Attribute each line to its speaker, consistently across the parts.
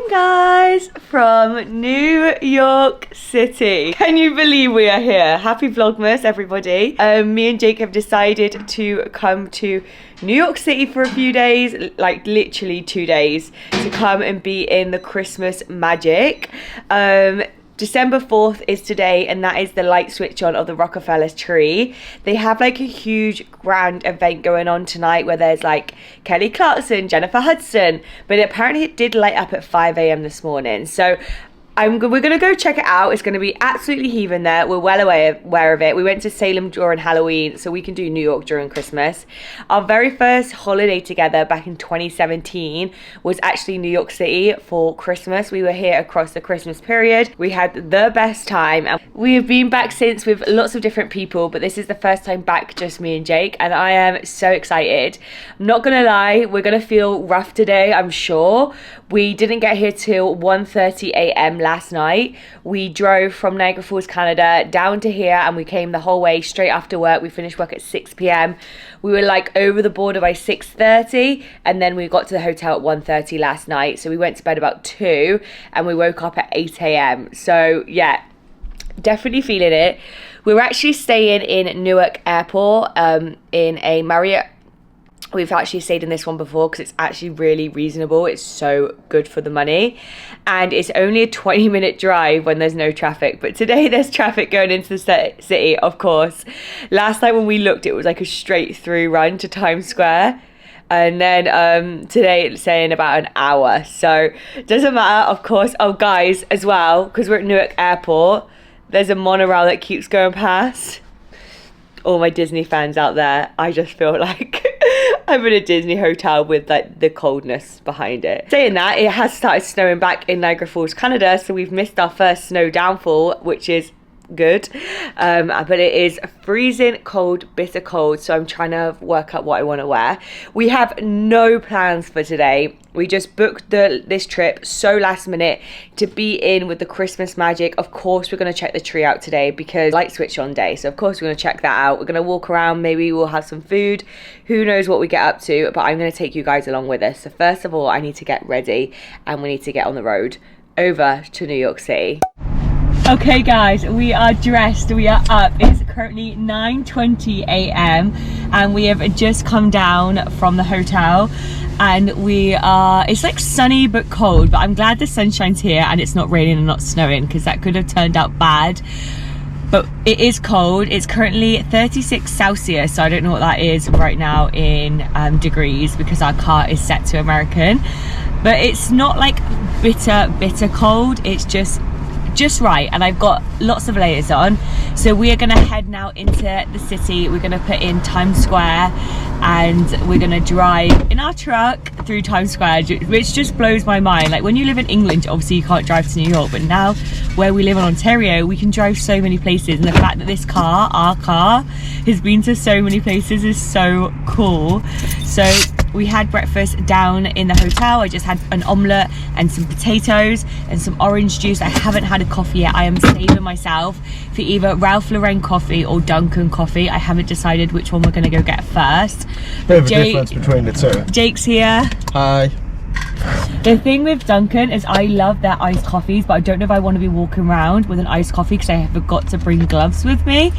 Speaker 1: morning, guys, from New York City. Can you believe we are here? Happy Vlogmas, everybody. Me and Jake have decided to come to New York City for a few days, like literally 2 days, to come and be in the Christmas magic. December 4th is today, and that is the light switch on of the Rockefeller tree. They have like a huge grand event going on tonight where there's like Kelly Clarkson, Jennifer Hudson, but apparently it did light up at 5 a.m. this morning. So we're gonna go check it out. It's gonna be absolutely heaving there. We're well aware of it. We went to Salem during Halloween, so we can do New York during Christmas. Our very first holiday together back in 2017 was actually New York City for Christmas. We were here across the Christmas period. We had the best time, and we have been back since with lots of different people, but this is the first time back just me and Jake, and I am so excited. I'm not gonna lie, we're gonna feel rough today, I'm sure. We didn't get here till 1:30 a.m. last night. We drove from Niagara Falls, Canada down to here, and we came the whole way straight after work. We finished work at 6 p.m. We were like over the border by 6:30, and then we got to the hotel at 1:30 last night. So we went to bed about 2 and we woke up at 8 a.m. So yeah, definitely feeling it. We were actually staying in Newark Airport in a Marriott. We've actually stayed in this one before because it's actually really reasonable. It's so good for the money, and it's only a 20-minute drive when there's no traffic. But today there's traffic going into the city, of course. Last night when we looked, it was like a straight through run to Times Square. And then today it's saying about an hour. So it doesn't matter, of course. Oh, guys, as well, because we're at Newark Airport, there's a monorail that keeps going past. All my Disney fans out there, I just feel like I'm in a Disney hotel with like the coldness behind it. Saying that, it has started snowing back in Niagara Falls, Canada, so we've missed our first snow downfall, which is good, but it is freezing cold, bitter cold, so I'm trying to work out what I want to wear. We have no plans for today. We just booked this trip so last minute to be in with the Christmas magic. Of course we're going to check the tree out today because light switch on day, so of course we're going to check that out. We're going to walk around, maybe we'll have some food, who knows what we get up to, but I'm going to take you guys along with us. So first of all, I need to get ready and we need to get on the road over to New York City. Okay guys, we are dressed, we are up. It's currently 9:20 a.m. and we have just come down from the hotel, and it's like sunny but cold, but I'm glad the sunshine's here and it's not raining and not snowing, because that could have turned out bad. But it is cold. It's currently 36 Celsius, so I don't know what that is right now in degrees because our car is set to American. But it's not like bitter cold, it's just right, and I've got lots of layers on. So we are going to head now into the city. We're going to put in Times Square and we're going to drive in our truck through Times Square, which just blows my mind. Like when you live in England, obviously you can't drive to New York, but now where we live in Ontario, we can drive so many places, and the fact that this car, our car, has been to so many places is so cool. So we had breakfast down in the hotel. I just had an omelette and some potatoes and some orange juice. I haven't had a coffee yet. I am saving myself for either Ralph Lauren coffee or Dunkin' coffee. I haven't decided which one we're going to go get first.
Speaker 2: Bit of a difference between the two.
Speaker 1: Jake's here.
Speaker 2: Hi.
Speaker 1: The thing with Dunkin' is I love their iced coffees, but I don't know if I want to be walking around with an iced coffee because I forgot to bring gloves with me.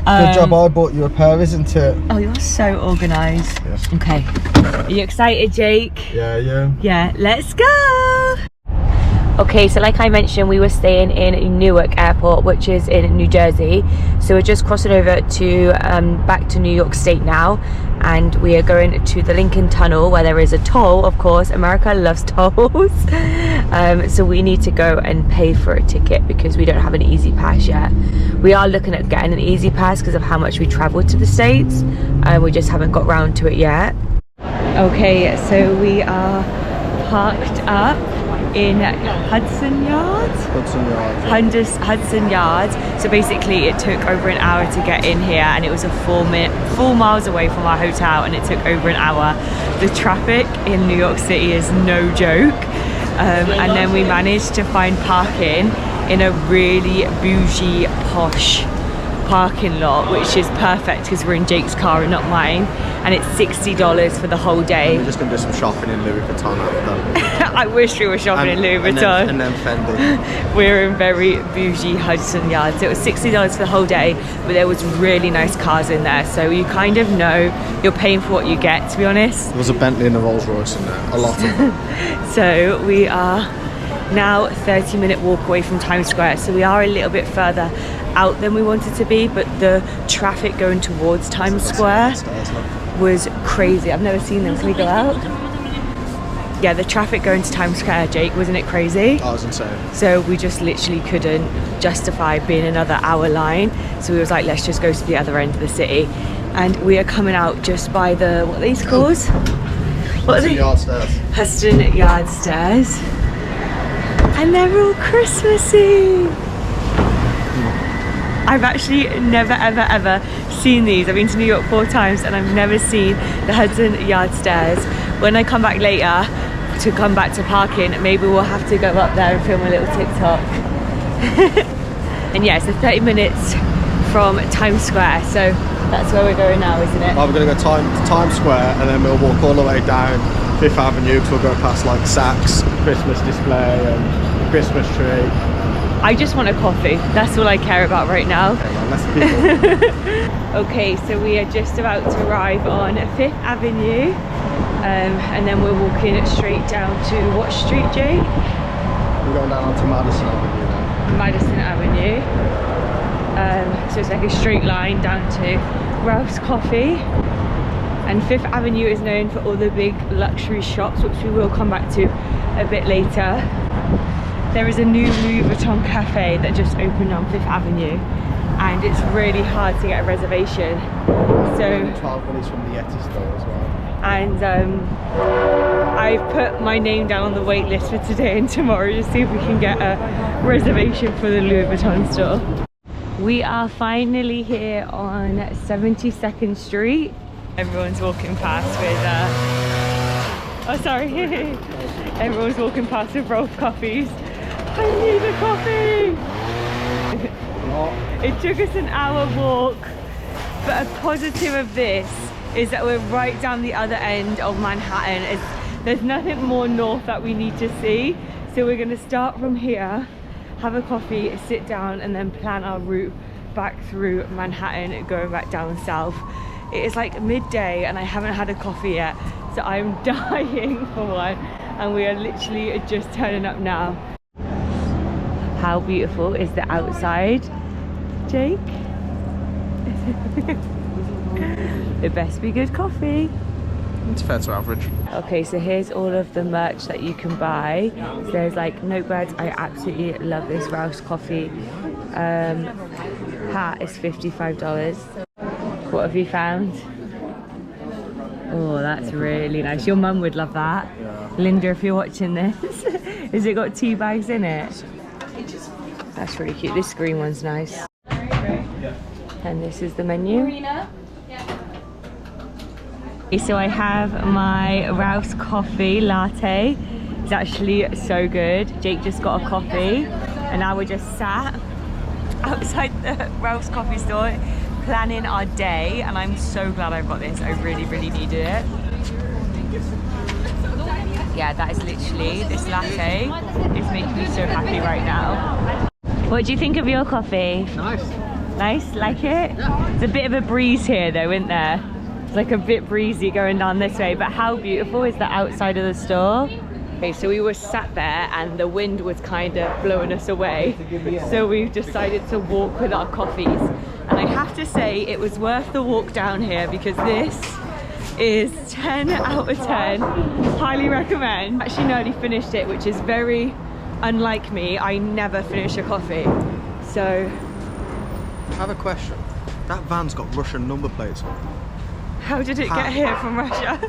Speaker 2: Good job, I bought you a pair, isn't it?
Speaker 1: Oh, you're so organised.
Speaker 2: Yes.
Speaker 1: Okay. Are you excited, Jake?
Speaker 2: Yeah, yeah.
Speaker 1: Yeah, let's go! Okay, so like I mentioned, we were staying in Newark Airport, which is in New Jersey. So we're just crossing over to back to New York State now, and we are going to the Lincoln Tunnel where there is a toll. Of course, America loves tolls. So we need to go and pay for a ticket because we don't have an Easy Pass yet. We are looking at getting an Easy Pass because of how much we traveled to the States, and we just haven't got round to it yet. Okay, so we are parked up in Hudson Yards? Hudson Yards. So basically it took over an hour to get in here, and it was a 4 miles away from our hotel, and it took over an hour. The traffic in New York City is no joke. And then we managed to find parking in a really bougie, posh parking lot, which is perfect because we're in Jake's car and not mine, and it's $60 for the whole day.
Speaker 2: We're just going to do some shopping in Louis Vuitton after.
Speaker 1: I wish we were shopping in Louis Vuitton.
Speaker 2: And then Fendi.
Speaker 1: We're in very bougie Hudson Yards. It was $60 for the whole day, but there was really nice cars in there, so you kind of know you're paying for what you get, to be honest.
Speaker 2: There was a Bentley and a Rolls Royce in there, a lot of them.
Speaker 1: So we are now 30-minute walk away from Times Square, so we are a little bit further out than we wanted to be, but the traffic going towards Times Square was crazy. I've never seen them. Can we go out? Yeah, the traffic going to Times Square, Jake, wasn't it crazy?
Speaker 2: That was insane.
Speaker 1: So we just literally couldn't justify being another hour line, so we was like, let's just go to the other end of the city. And we are coming out just by the, what are these called? What are they?
Speaker 2: Yard stairs.
Speaker 1: Hudson Yard stairs. And they're all Christmassy. I've actually never ever seen these. I've been to New York 4 times and I've never seen the Hudson Yard stairs. When I come back later to come back to parking, maybe we'll have to go up there and film a little TikTok. And yeah, it's 30 minutes from Times Square, so that's where we're going now, isn't it?
Speaker 2: Well, we're going to go to Times Square and then we'll walk all the way down 5th Avenue because we'll go past like Saks, Christmas display and Christmas tree.
Speaker 1: I just want a coffee. That's all I care about right now.
Speaker 2: Okay, well, let's keep
Speaker 1: Okay, so we are just about to arrive on 5th Avenue. And then we're walking straight down to what street, Jake?
Speaker 2: We're going down onto Madison Avenue now.
Speaker 1: Madison Avenue. So it's like a straight line down to Ralph's Coffee. And 5th Avenue is known for all the big luxury shops, which we will come back to a bit later. There is a new Louis Vuitton cafe that just opened on 5th Avenue, and it's really hard to get a reservation. So
Speaker 2: 12 minutes from the Yeti store as well.
Speaker 1: And I've put my name down on the wait list for today and tomorrow to see if we can get a reservation for the Louis Vuitton store. We are finally here on 72nd Street. Everyone's walking past with oh sorry. Everyone's walking past with Rolf coffees. I need a coffee. It took us an hour walk, but a positive of this is that we're right down the other end of Manhattan. There's nothing more north that we need to see, so we're going to start from here, have a coffee, sit down, and then plan our route back through Manhattan, going back down south. It is like midday and I haven't had a coffee yet, so I'm dying for one, and we are literally just turning up now. How beautiful is the outside, Jake? It best be good coffee.
Speaker 2: It's fair to average.
Speaker 1: Okay, so here's all of the merch that you can buy. So there's like notepads. I absolutely love this Ralph's Coffee hat. Is $55. What have you found? Oh, that's really nice. Your mum would love that. Yeah. Linda, if you're watching this. Has it got tea bags in it? That's really cute. This green one's nice. And this is the menu. So I have my Ralph's Coffee latte. It's actually so good. Jake just got a coffee and now we're just sat outside the Ralph's Coffee store planning our day, and I'm so glad I've got this. I really needed it. Yeah, that is literally, this latte is making me so happy right now. What do you think of your coffee?
Speaker 2: Nice.
Speaker 1: Nice? Like it? Yeah. It's a bit of a breeze here though, isn't there? It's like a bit breezy going down this way, but how beautiful is the outside of the store? Okay, so we were sat there and the wind was kind of blowing us away, so we've decided to walk with our coffees. And I have to say it was worth the walk down here because this is 10 out of 10. Highly recommend. Actually nearly finished it, which is very unlike me. I never finish a coffee. So
Speaker 2: I have a question. That van's got Russian number plates on.
Speaker 1: How did it get here from Russia?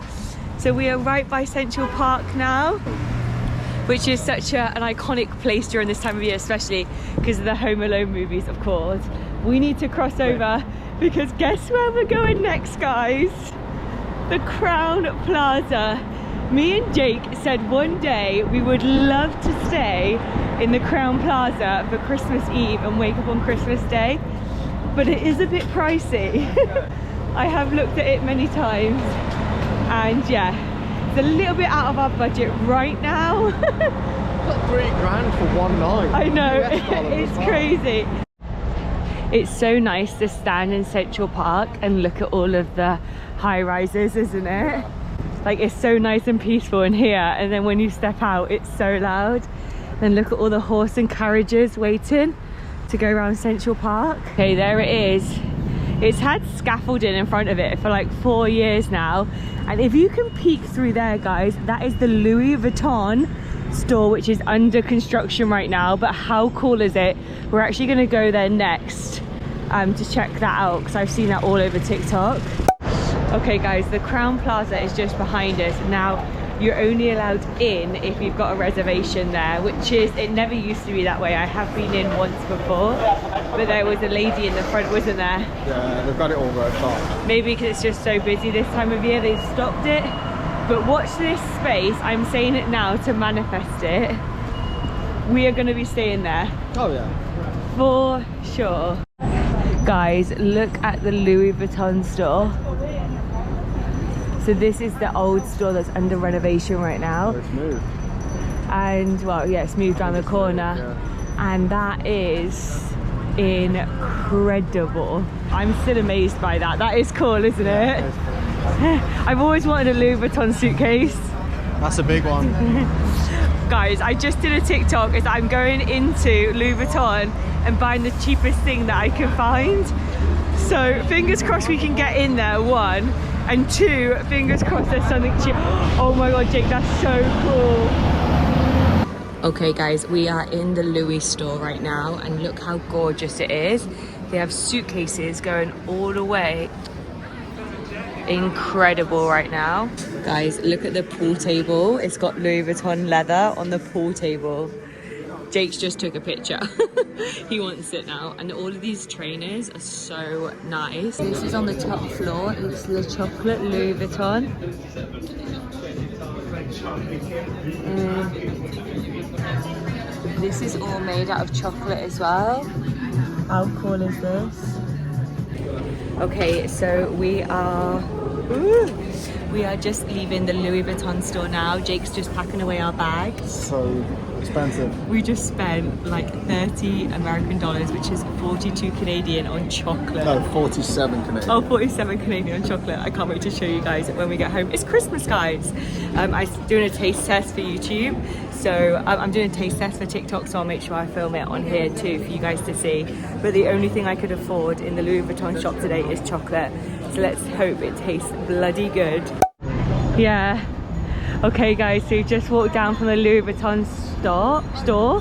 Speaker 1: So we are right by Central Park now, which is such an iconic place during this time of year, especially because of the Home Alone movies, of course. We need to cross over because guess where we're going next, guys? The Crown Plaza. Me and Jake said one day we would love to stay in the Crown Plaza for Christmas Eve and wake up on Christmas Day. but it is a bit pricey. I have looked at it many times, and yeah, it's a little bit out of our budget right now.
Speaker 2: Got $3 for one night.
Speaker 1: I know, it's crazy. It's so nice to stand in Central Park and look at all of the high rises, isn't it? Like, it's so nice and peaceful in here, and then when you step out, it's so loud. Then look at all the horse and carriages waiting to go around Central Park. Okay, there it is. It's had scaffolding in front of it for like 4 years now, and if you can peek through there, guys, that is the Louis Vuitton store, which is under construction right now. But how cool is it? We're actually going to go there next to check that out, because I've seen that all over TikTok. Okay guys, the Crown Plaza is just behind us. Now, you're only allowed in if you've got a reservation there, which is, it never used to be that way. I have been in once before, but there was a lady in the front, wasn't there?
Speaker 2: Yeah, they've got it all roped off.
Speaker 1: Maybe because it's just so busy this time of year, they've stopped it. But watch this space, I'm saying it now to manifest it. We are going to be staying there.
Speaker 2: Oh yeah.
Speaker 1: For sure. Guys, look at the Louis Vuitton store. So this is the old store that's under renovation right now.
Speaker 2: It's moved.
Speaker 1: And well, yeah, it's moved around the corner.
Speaker 2: Yeah.
Speaker 1: And that is incredible. I'm still amazed by that. That is cool, isn't it? I've always wanted a Louis Vuitton suitcase.
Speaker 2: That's a big one.
Speaker 1: Guys, I just did a TikTok as I'm going into Louis Vuitton and buying the cheapest thing that I can find. So fingers crossed we can get in there, one. And two, fingers crossed there's something cheap. Oh my god, Jake, that's so cool. Okay guys, we are in the Louis store right now, and look how gorgeous it is. They have suitcases going all the way. Incredible right now. Guys, look at the pool table. It's got Louis Vuitton leather on the pool table. Jake's just took a picture. He wants it now. And all of these trainers are so nice. This is on the top floor. It's Le Chocolate Louis Vuitton. This is all made out of chocolate as well. How cool is this? Okay, so we are just leaving the Louis Vuitton store now. Jake's just packing away our bags.
Speaker 2: So expensive.
Speaker 1: We just spent like 30 American dollars, which is 42 Canadian on chocolate.
Speaker 2: No, 47 Canadian.
Speaker 1: Oh, 47 Canadian on chocolate. I can't wait to show you guys when we get home. It's Christmas, guys. I'm doing a taste test for YouTube. So I'm doing a taste test for TikTok, so I'll make sure I film it on here too for you guys to see. But the only thing I could afford in the Louis Vuitton shop today is chocolate. So let's hope it tastes bloody good. Yeah. Okay guys, so we just walked down from the Louis Vuitton store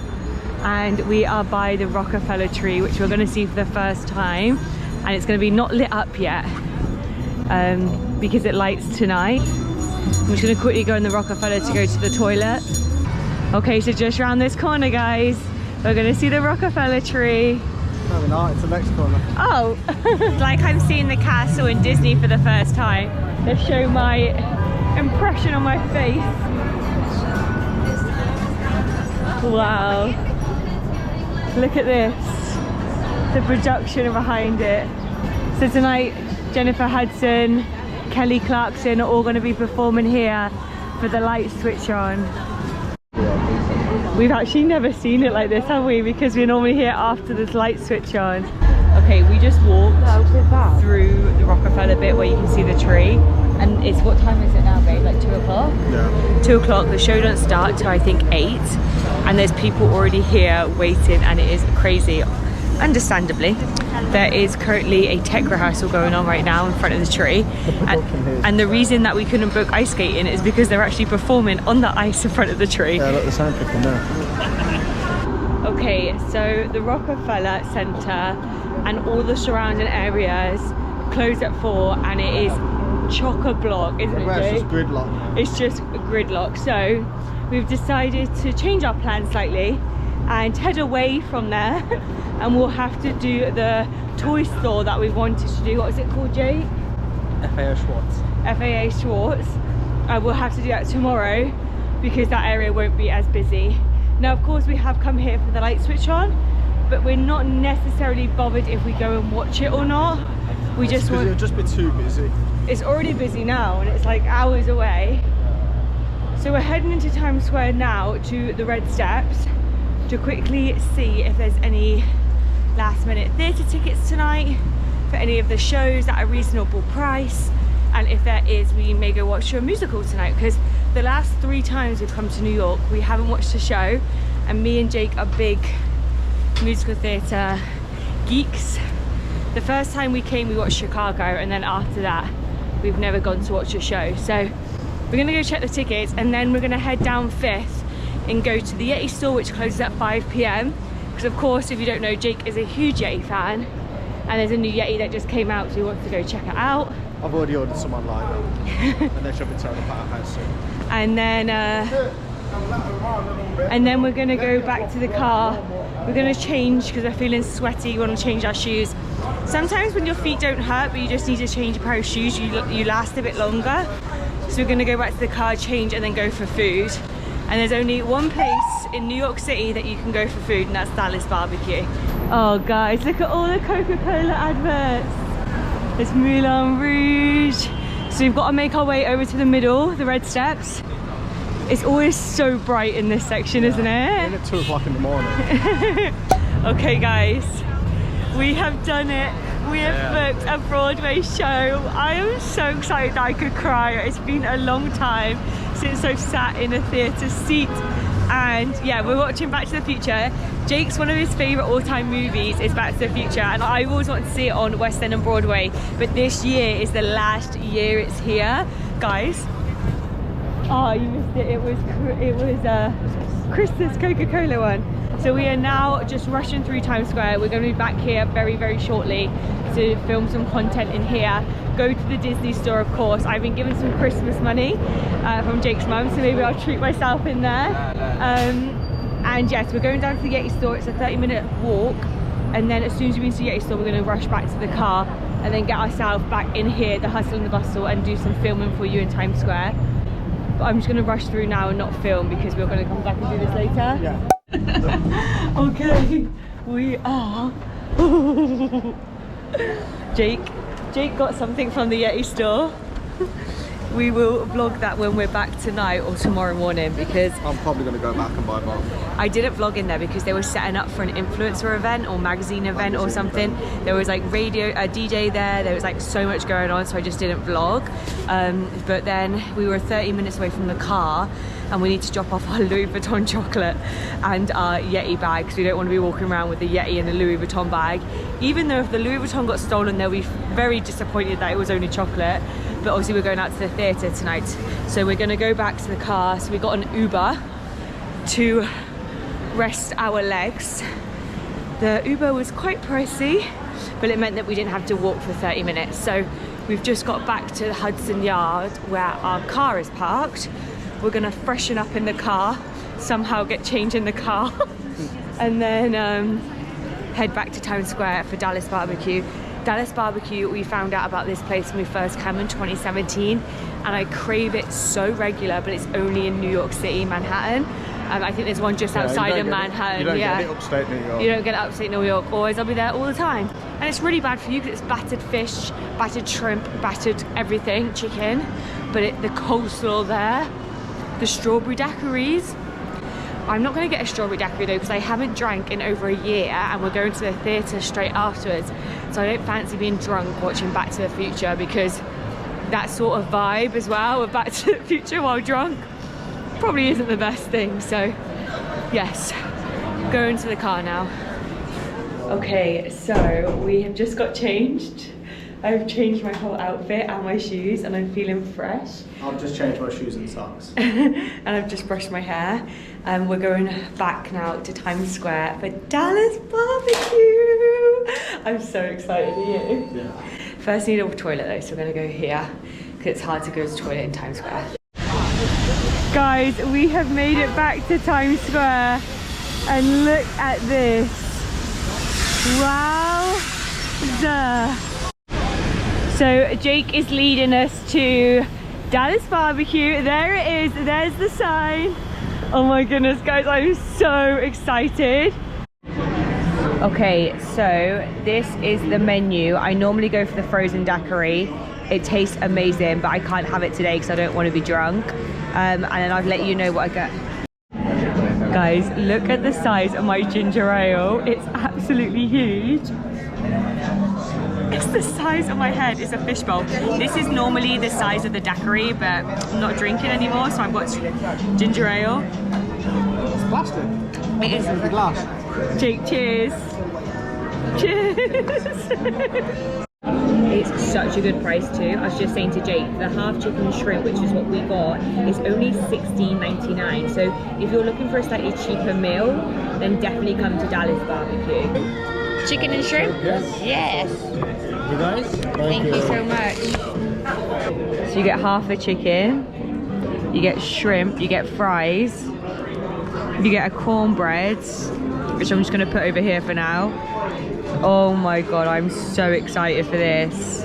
Speaker 1: and we are by the Rockefeller tree, which we're going to see for the first time. And it's going to be not lit up yet because it lights tonight. I'm just going to quickly go in the Rockefeller to go to the toilet. Okay, so just around this corner, guys, we're going to see the Rockefeller tree.
Speaker 2: No, we're not. It's the next corner. Oh,
Speaker 1: like I'm seeing the castle in Disney for the first time. Let's show my impression on my face. Wow. Look at this. The production behind it. So tonight, Jennifer Hudson, Kelly Clarkson are all going to be performing here for the light switch on. We've actually never seen it like this, have we? Because we're normally here after this light switch on. Okay, we just walked through the Rockefeller bit where you can see the tree. And it's, what time is it now, babe? Like 2 o'clock?
Speaker 2: Yeah.
Speaker 1: 2 o'clock. The show doesn't start till I think 8. And there's people already here waiting, and it is crazy. Understandably. There is currently a tech rehearsal going on right now in front of the tree. And the reason that we couldn't book ice skating is because they're actually performing on the ice in front of the tree.
Speaker 2: Yeah, look, the sound picking there.
Speaker 1: Okay, so the Rockefeller Center and all the surrounding areas close at 4, and it is chock-a-block, isn't it,
Speaker 2: It's
Speaker 1: Jake?
Speaker 2: just gridlock.
Speaker 1: It's just gridlock. So we've decided to change our plan slightly and head away from there, and we'll have to do the toy store that we wanted to do. What is it called, Jake?
Speaker 2: FAO Schwartz.
Speaker 1: FAA Schwartz. We'll have to do that tomorrow because that area won't be as busy. Now, of course, we have come here for the light switch on, but we're not necessarily bothered if we go and watch it or not. We just want...
Speaker 2: It'll just be too busy.
Speaker 1: It's already busy now and it's like hours away. So we're heading into Times Square now to the Red Steps to quickly see if there's any last minute theatre tickets tonight for any of the shows at a reasonable price, and if there is, we may go watch a musical tonight, because the last 3 times we've come to New York we haven't watched a show, and me and Jake are big musical theatre geeks. The first time we came we watched Chicago, and then after that we've never gone to watch a show. So we're gonna go check the tickets and then we're gonna head down 5th and go to the Yeti store, which closes at 5 p.m. because of course, if you don't know, Jake is a huge Yeti fan, and there's a new Yeti that just came out, so he wants to go check it out.
Speaker 2: I've already ordered some online now. And they should be turning up at our house soon.
Speaker 1: And then we're gonna go back to the car. We're gonna change because we're feeling sweaty. We want to change our shoes. Sometimes when your feet don't hurt but you just need to change a pair of shoes, you last a bit longer. So we're gonna go back to the car, change, and then go for food. And there's only one place in New York City that you can go for food, and that's Dallas Barbecue. Oh guys, look at all the Coca-Cola adverts. It's Moulin Rouge. So we've got to make our way over to the middle, the Red Steps. It's always so bright in this section, isn't it?
Speaker 2: In at 2 o'clock in the morning.
Speaker 1: Okay guys, we have done it. We have booked a Broadway show. I am so excited that I could cry. It's been a long time since I've sat in a theatre seat. And yeah, we're watching Back to the Future. Jake's one of his favourite all-time movies is Back to the Future, and I always want to see it on West End and Broadway, but this year is the last year it's here, guys. Oh, you missed it. It was Krista's Coca-Cola one. So we are now just rushing through Times Square. We're going to be back here very, very shortly to film some content in here. Go to the Disney store, of course. I've been given some Christmas money from Jake's mum, so maybe I'll treat myself in there. And yes, we're going down to the Yeti store. It's a 30-minute walk, and then as soon as we've been to the Yeti store, we're going to rush back to the car and then get ourselves back in here, the hustle and the bustle, and do some filming for you in Times Square. But I'm just going to rush through now and not film because we're going to come back and do this later. Yeah. Okay, we are. Jake got something from the Yeti store. We will vlog that when we're back tonight or tomorrow morning, because
Speaker 2: I'm probably going to go back and buy more.
Speaker 1: I didn't vlog in there because they were setting up for an influencer event or magazine event or something. There was like radio, a DJ there was like so much going on, so I just didn't vlog. But then we were 30 minutes away from the car and we need to drop off our Louis Vuitton chocolate and our Yeti bag, because we don't want to be walking around with the Yeti and the Louis Vuitton bag. Even though if the Louis Vuitton got stolen, they'll be very disappointed that it was only chocolate. But obviously we're going out to the theatre tonight, so we're going to go back to the car. So we got an Uber to rest our legs. The Uber was quite pricey, but it meant that we didn't have to walk for 30 minutes. So we've just got back to the Hudson Yard where our car is parked. We're going to freshen up in the car, somehow get change in the car, and then head back to Times Square for Dallas Barbecue. Dallas Barbecue, we found out about this place when we first came in 2017, and I crave it so regular, but it's only in New York City, Manhattan. I think there's one just outside of Manhattan.
Speaker 2: You don't get it upstate New York.
Speaker 1: You don't get it upstate New York, always. I'll be there all the time. And it's really bad for you because it's battered fish, battered shrimp, battered everything, chicken. But the coleslaw there, the strawberry daiquiris. I'm not going to get a strawberry daiquiri though, because I haven't drank in over a year and we're going to the theatre straight afterwards. So I don't fancy being drunk watching Back to the Future, because that sort of vibe as well with Back to the Future while drunk probably isn't the best thing. So yes, going to the car now. Okay, so we have just got changed. I've changed my whole outfit and my shoes and I'm feeling fresh.
Speaker 2: I've just changed my shoes and socks.
Speaker 1: And I've just brushed my hair. We're going back now to Times Square for Dallas Barbecue. I'm so excited, are you?
Speaker 2: Yeah.
Speaker 1: First need a toilet though, so we're gonna go here because it's hard to go to the toilet in Times Square. Guys, we have made it back to Times Square and look at this. Wow. So Jake is leading us to Dallas Barbecue. There it is, there's the sign. Oh my goodness, guys, I'm so excited. Okay, so this is the menu. I normally go for the frozen daiquiri. It tastes amazing, but I can't have it today because I don't want to be drunk. And then I'll let you know what I get. Guys, look at the size of my ginger ale. It's absolutely huge. It's the size of my head. It's a fishbowl. This is normally the size of the daiquiri, but I'm not drinking anymore, so I've got ginger ale.
Speaker 2: It's plastic.
Speaker 1: It is.
Speaker 2: It's a glass.
Speaker 1: Jake, cheers. Cheers. It's such a good price too. I was just saying to Jake, the half chicken and shrimp, which is what we got, is only $16.99. So if you're looking for a slightly cheaper meal, then definitely come to Dallas Barbecue. Chicken and shrimp?
Speaker 2: Yes.
Speaker 1: Yes.
Speaker 2: You guys?
Speaker 1: Thank you so much. So you get half the chicken, you get shrimp, you get fries, you get a cornbread, which I'm just going to put over here for now. Oh my god, I'm so excited for this.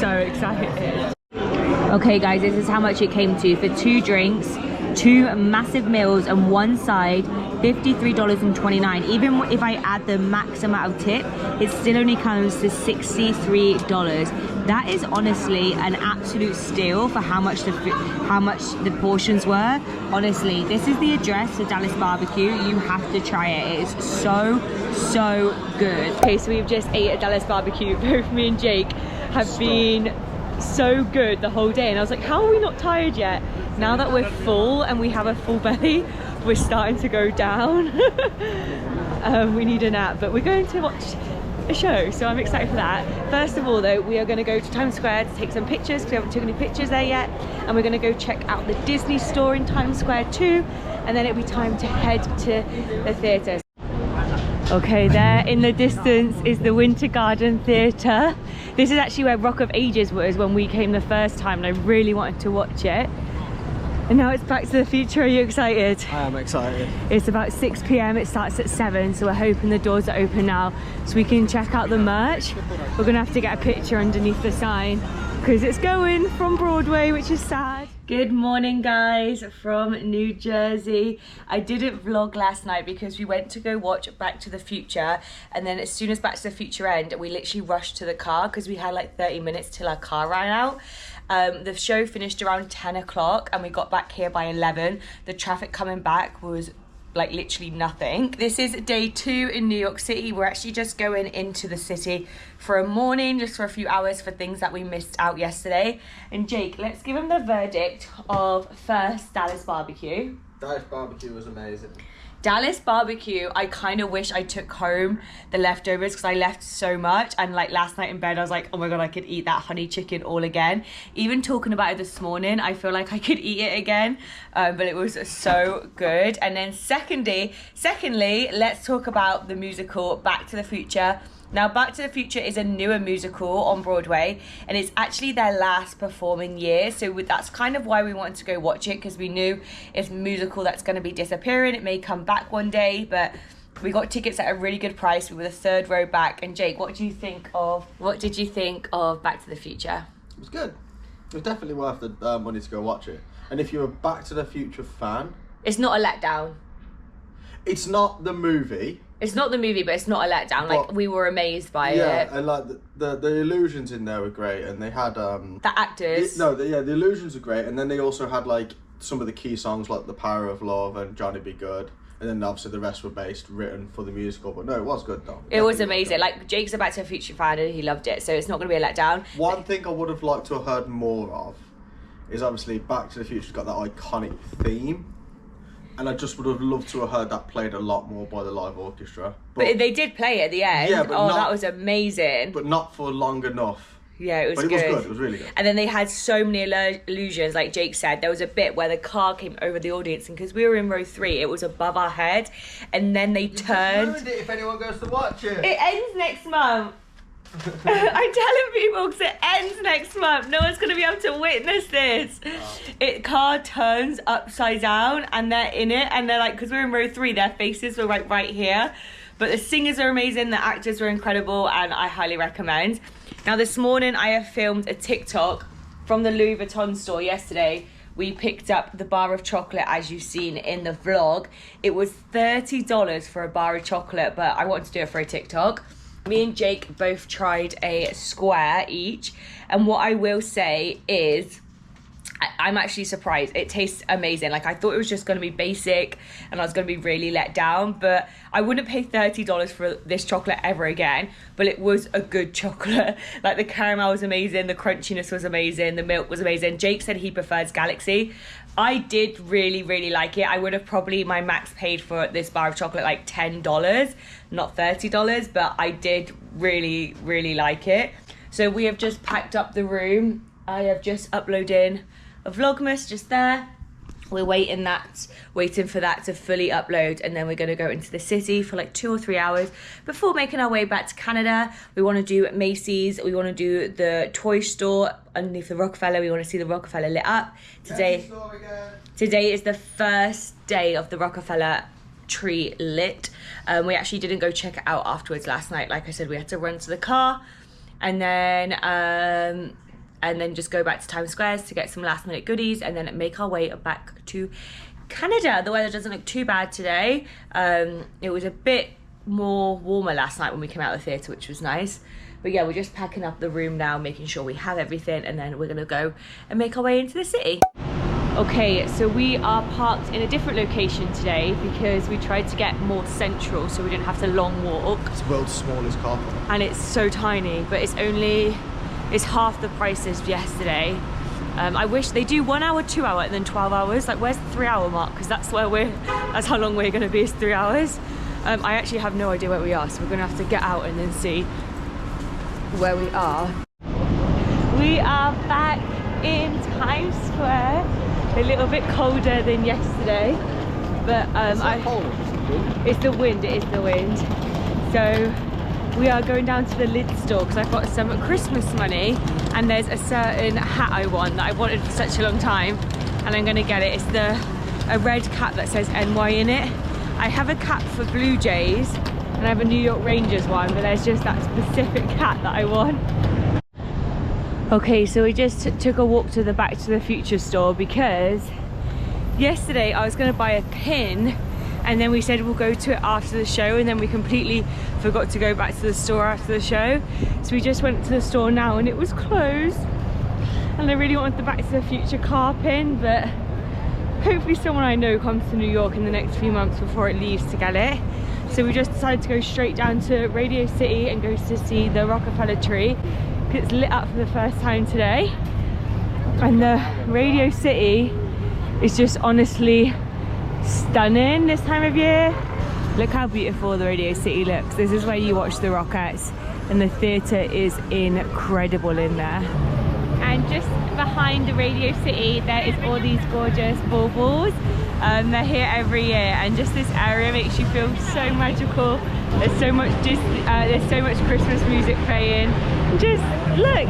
Speaker 1: So excited. Okay guys, this is how much it came to for 2 drinks, 2 massive meals and 1 side, $53.29. Even if I add the max amount of tip, it still only comes to $63. That is honestly an absolute steal for how much the portions were. Honestly, this is the address for Dallas Barbecue. You have to try it. It is so good. Okay, so we've just ate at Dallas Barbecue. Both me and Jake have been so good the whole day, and I was like, how are we not tired yet? Now that we're full and we have a full belly, we're starting to go down. We need a nap, but we're going to watch a show, so I'm excited for that. First of all though, we are going to go to Times Square to take some pictures because we haven't taken any pictures there yet, and we're going to go check out the Disney store in Times Square too, and then it'll be time to head to the theatre. Okay, there in the distance is the Winter Garden Theatre. This is actually where Rock of Ages was when we came the first time, and I really wanted to watch it. And now it's Back to the Future. Are you excited?
Speaker 2: I am excited.
Speaker 1: It's about 6 p.m. It starts at 7, so we're hoping the doors are open now so we can check out the merch. We're gonna have to get a picture underneath the sign because it's going from Broadway, which is sad. Good morning guys from New Jersey. I didn't vlog last night because we went to go watch Back to the Future, and then as soon as Back to the Future ended, we literally rushed to the car because we had like 30 minutes till our car ran out. The show finished around 10 o'clock and we got back here by 11. The traffic coming back was like literally nothing. This is day 2 in New York City. We're actually just going into the city for a morning, just for a few hours for things that we missed out yesterday. And Jake, let's give him the verdict of first Dallas Barbecue.
Speaker 2: Dallas Barbecue was amazing.
Speaker 1: Dallas Barbecue, I kind of wish I took home the leftovers because I left so much, and like last night in bed I was like, oh my god, I could eat that honey chicken all again. Even talking about it this morning, I feel like I could eat it again, but it was so good. And then secondly, let's talk about the musical Back to the Future. Now, Back to the Future is a newer musical on Broadway, and it's actually their last performing year, so that's kind of why we wanted to go watch it, because we knew it's a musical that's going to be disappearing. It may come back one day, but we got tickets at a really good price. We were the 3rd row back. And Jake, what did you think of Back to the Future?
Speaker 2: It was good. It was definitely worth the money to go watch it. And if you're a Back to the Future fan,
Speaker 1: it's not a letdown.
Speaker 2: It's not the movie.
Speaker 1: It's not the movie, but it's not a letdown. Like, we were amazed by it.
Speaker 2: Yeah, and like the illusions in there were great, and they had
Speaker 1: the actors.
Speaker 2: the illusions are great, and then they also had like some of the key songs like "The Power of Love" and "Johnny Be Good," and then obviously the rest were written for the musical. But no, it was good though.
Speaker 1: It was amazing. Like, Jake's a Back to the Future fan and he loved it, so it's not going to be a letdown.
Speaker 2: One thing I would have liked to have heard more of is obviously Back to the Future's got that iconic theme. And I just would have loved to have heard that played a lot more by the live orchestra.
Speaker 1: But they did play it at the end.
Speaker 2: Yeah, but
Speaker 1: that was amazing.
Speaker 2: But not for long enough.
Speaker 1: Yeah, it was
Speaker 2: good.
Speaker 1: But
Speaker 2: it was good. It was really good.
Speaker 1: And then they had so many illusions, like Jake said. There was a bit where the car came over the audience, and because we were in row 3, it was above our head. And then they turned.
Speaker 2: Ruined it if anyone goes to watch it.
Speaker 1: It ends next month. I'm telling people because it ends next month. No one's going to be able to witness this. Car turns upside down and they're in it, and they're like, because we're in row 3, their faces were like right here. But the singers are amazing, the actors were incredible, and I highly recommend. Now this morning I have filmed a TikTok from the Louis Vuitton store yesterday we picked up the bar of chocolate, as you've seen in the vlog. It was $30 for a bar of chocolate, but I wanted to do it for a TikTok. Me and Jake both tried a square each, and what I will say is I'm actually surprised. It tastes amazing. Like, I thought it was just going to be basic and I was going to be really let down, but I wouldn't pay $30 for this chocolate ever again. But it was a good chocolate. Like, the caramel was amazing, the crunchiness was amazing, the milk was amazing. Jake said he prefers Galaxy. I did really like it. I would have probably, my max paid for this bar of chocolate like $10, not $30, but I did really like it. So we have just packed up the room. I have just uploaded a Vlogmas just there. We're waiting for that to fully upload, and then we're going to go into the city for like 2 or 3 hours before making our way back to Canada. We want to do Macy's, we want to do the toy store underneath the Rockefeller. We want to see the Rockefeller lit up. Today is the first day of the Rockefeller tree lit. We actually didn't go check it out afterwards last night. Like I said, we had to run to the car and then just go back to Times Square to get some last minute goodies, and then make our way back to Canada. The weather doesn't look too bad today. It was a bit more warmer last night when we came out of the theatre, which was nice. But yeah, we're just packing up the room now, making sure we have everything, and then we're gonna go and make our way into the city. Okay, so we are parked in a different location today because we tried to get more central so we didn't have to long walk.
Speaker 2: It's the world's smallest car park.
Speaker 1: And it's so tiny, but it's half the price as yesterday. I wish they do 1 hour, 2 hour, and then 12 hours. Like, where's the 3 hour mark? Because that's how long we're gonna be, is 3 hours. I actually have no idea where we are, so we're gonna have to get out and then see where we are. We are back in Times Square. A little bit colder than yesterday, but it's the wind, it is the wind. So we are going down to the lid store because I've got some Christmas money, and there's a certain hat I want that I wanted for such a long time, and I'm gonna get it. It's a red cap that says NY in it. I have a cap for Blue Jays and I have a New York Rangers one, but there's just that specific hat that I want. Okay, so we just took a walk to the Back to the Future store because yesterday I was going to buy a pin, and then we said we'll go to it after the show, and then we completely forgot to go back to the store after the show. So we just went to the store now and it was closed, and I really wanted the Back to the Future car pin, but hopefully someone I know comes to New York in the next few months before it leaves to get it. So we just decided to go straight down to Radio City and go to see the Rockefeller tree. It's lit up for the first time today, and the Radio City is just honestly stunning this time of year. Look how beautiful the Radio City looks. This is where you watch the Rockettes, and the theatre is incredible in there. And just behind the Radio City there is all these gorgeous baubles. They're here every year, and just this area makes you feel so magical. There's so much Christmas music playing. Just look,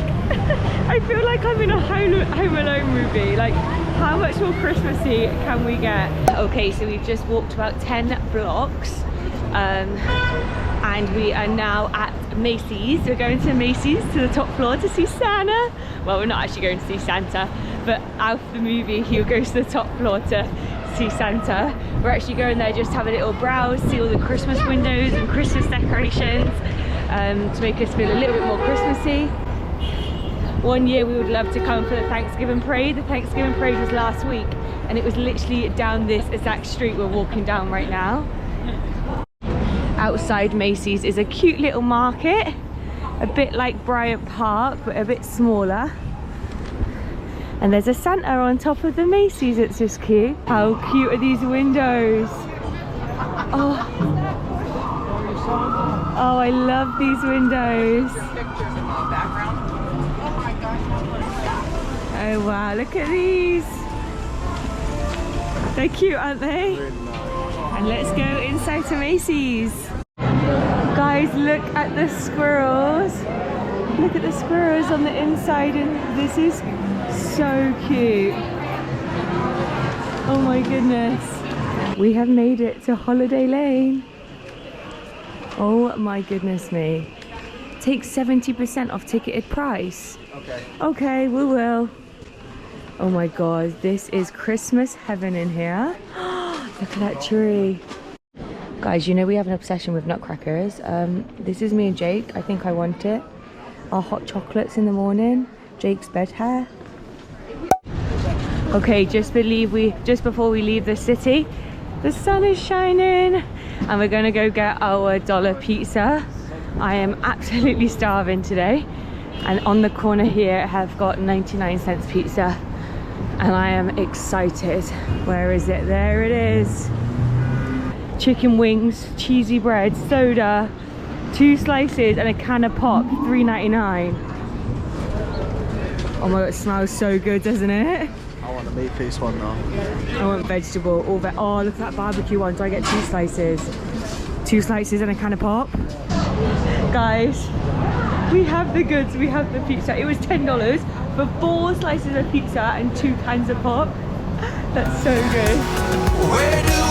Speaker 1: I feel like I'm in a Home Alone movie. Like, how much more Christmassy can we get? Okay, so we've just walked about 10 blocks, and we are now at Macy's. We're going to Macy's to the top floor to see Santa. Well, we're not actually going to see Santa, but out of the movie he goes to the top floor to see Santa. We're actually going there just to have a little browse, see all the Christmas windows and Christmas decorations, to make us feel a little bit more Christmassy. One year we would love to come for the Thanksgiving parade. The Thanksgiving parade was last week, and it was literally down this exact street we're walking down right now. Outside Macy's is a cute little market, a bit like Bryant Park but a bit smaller. And there's a Santa on top of the Macy's. It's just cute. How cute are these windows? Oh, I love these windows. Oh wow, look at these. They're cute, aren't they? And let's go inside to Macy's. Guys, look at the squirrels. Look at the squirrels on the inside, and this is so cute. Oh my goodness. We have made it to Holiday Lane. Oh my goodness me. Take 70% off ticketed price.
Speaker 2: Okay.
Speaker 1: Okay, we will. Oh my god, this is Christmas heaven in here. Look at that tree. Guys, you know we have an obsession with nutcrackers. This is me and Jake. I think I want it. Our hot chocolates in the morning. Jake's bed hair. Okay, just before we leave the city, the sun is shining and we're gonna go get our dollar pizza. I am absolutely starving today. And on the corner here I have got 99-cent pizza and I am excited. Where is it? There it is. Chicken wings, cheesy bread, soda, 2 slices and a can of pop, $3.99. Oh my god, it smells so good, doesn't it?
Speaker 2: I want a meat piece one now.
Speaker 1: I want vegetable, oh look at that barbecue one. Do I get 2 slices? 2 slices and a can of pop? Guys, we have the goods, we have the pizza. It was $10 for 4 slices of pizza and 2 cans of pop. That's so good. Where do